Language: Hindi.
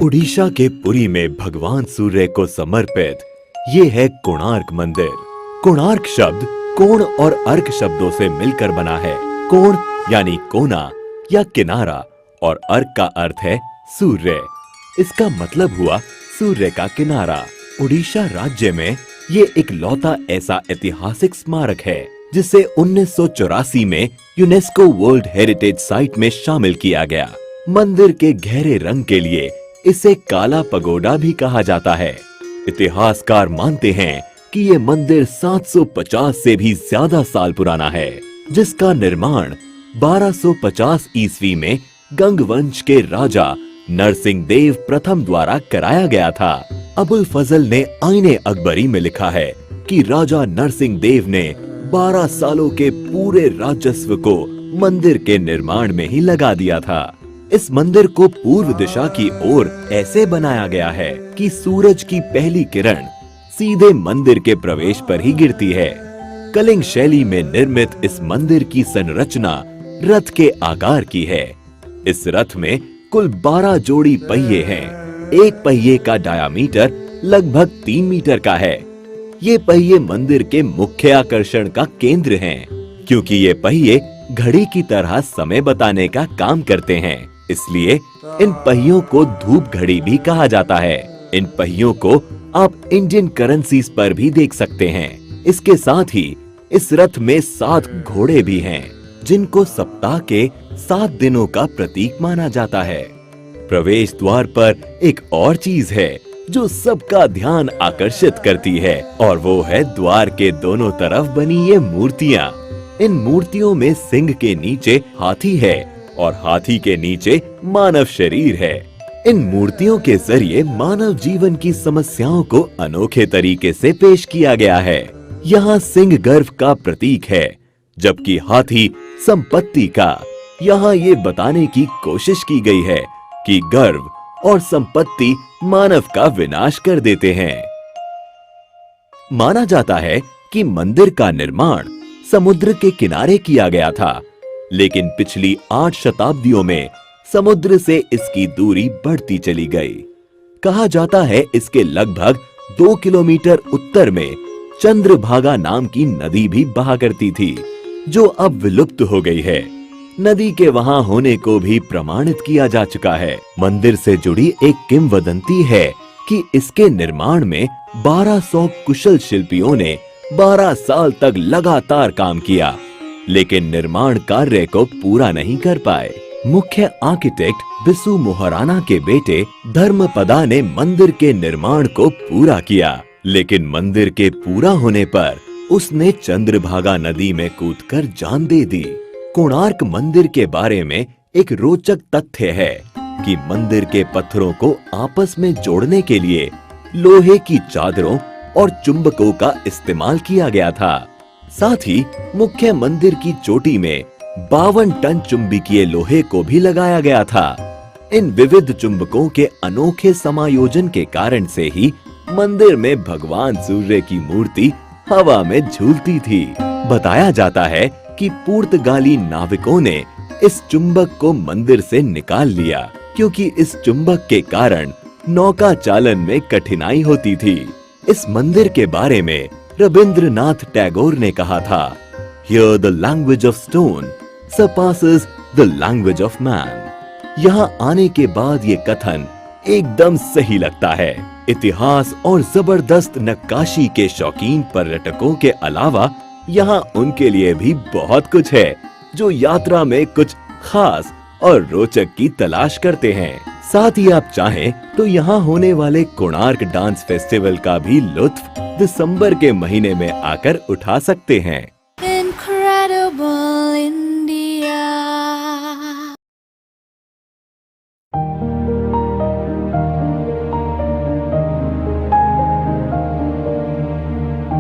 उड़ीसा के पुरी में भगवान सूर्य को समर्पित ये है कोणार्क मंदिर। कोणार्क शब्द कोण और अर्क शब्दों से मिलकर बना है। कोण यानी कोना या किनारा और अर्क का अर्थ है सूर्य। इसका मतलब हुआ सूर्य का किनारा। उड़ीसा राज्य में ये इकलौता ऐसा ऐतिहासिक स्मारक है जिसे 1984 में यूनेस्को वर्ल्ड हेरिटेज साइट में शामिल किया गया। मंदिर के गहरे रंग के लिए इसे काला पगोडा भी कहा जाता है। इतिहासकार मानते हैं कि ये मंदिर 750 से भी ज्यादा साल पुराना है, जिसका निर्माण 1250 ईस्वी में गंग वंश के राजा नरसिंह देव प्रथम द्वारा कराया गया था। अबुल फजल ने आईने अकबरी में लिखा है कि राजा नरसिंह देव ने 12 सालों के पूरे राजस्व को मंदिर के निर्माण में ही लगा दिया था। इस मंदिर को पूर्व दिशा की ओर ऐसे बनाया गया है कि सूरज की पहली किरण सीधे मंदिर के प्रवेश पर ही गिरती है। कलिंग शैली में निर्मित इस मंदिर की संरचना रथ के आकार की है। इस रथ में कुल 12 जोड़ी पहिए हैं। एक पहिए का डायामीटर लगभग 3 मीटर का है। ये पहिए मंदिर के मुख्य आकर्षण का केंद्र हैं, क्योंकि ये पहिए घड़ी की तरह समय बताने का काम करते हैं। इसलिए इन पहियों को धूप घड़ी भी कहा जाता है। इन पहियों को आप इंडियन करेंसीज पर भी देख सकते हैं। इसके साथ ही इस रथ में 7 घोड़े भी हैं, जिनको सप्ताह के 7 दिनों का प्रतीक माना जाता है। प्रवेश द्वार पर एक और चीज है जो सबका ध्यान आकर्षित करती है, और वो है द्वार के दोनों तरफ बनी ये मूर्तियाँ। इन मूर्तियों में सिंह के नीचे हाथी है और हाथी के नीचे मानव शरीर है। इन मूर्तियों के जरिए मानव जीवन की समस्याओं को अनोखे तरीके से पेश किया गया है। यहाँ सिंह गर्व का प्रतीक है, जबकि हाथी संपत्ति का। यहाँ ये बताने की कोशिश की गई है कि गर्व और संपत्ति मानव का विनाश कर देते हैं। माना जाता है कि मंदिर का निर्माण समुद्र के किनारे किया गया था, लेकिन पिछली 8 शताब्दियों में समुद्र से इसकी दूरी बढ़ती चली गई। कहा जाता है इसके लगभग 2 किलोमीटर उत्तर में चंद्रभागा नाम की नदी भी बहा करती थी, जो अब विलुप्त हो गई है। नदी के वहां होने को भी प्रमाणित किया जा चुका है। मंदिर से जुड़ी एक किंवदंती है कि इसके निर्माण में 1200 कुशल शिल्पियों ने 12 साल तक लगातार काम किया, लेकिन निर्माण कार्य को पूरा नहीं कर पाए। मुख्य आर्किटेक्ट बिसु मोहराना के बेटे धर्मपदा ने मंदिर के निर्माण को पूरा किया, लेकिन मंदिर के पूरा होने पर उसने चंद्रभागा नदी में कूदकर जान दे दी। कोणार्क मंदिर के बारे में एक रोचक तथ्य है कि मंदिर के पत्थरों को आपस में जोड़ने के लिए लोहे की चादरों और चुंबकों का इस्तेमाल किया गया था। साथ ही मुख्य मंदिर की चोटी में 52 टन चुंबकीय लोहे को भी लगाया गया था। इन विविध चुंबकों के अनोखे समायोजन के कारण से ही मंदिर में भगवान सूर्य की मूर्ति हवा में झूलती थी। बताया जाता है कि पुर्तगाली नाविकों ने इस चुंबक को मंदिर से निकाल लिया, क्योंकि इस चुंबक के कारण नौका चालन में कठिनाई होती थी। इस मंदिर के बारे में रविंद्रनाथ टैगोर ने कहा था, Here the language of stone surpasses the language of man। यहाँ आने के बाद ये कथन एकदम सही लगता है। इतिहास और जबरदस्त नक्काशी के शौकीन पर्यटकों के अलावा यहाँ उनके लिए भी बहुत कुछ है, जो यात्रा में कुछ खास और रोचक की तलाश करते हैं। साथ ही आप चाहें तो यहाँ होने वाले कोणार्क डांस फेस्टिवल का भी लुत्फ दिसंबर के महीने में आकर उठा सकते हैं।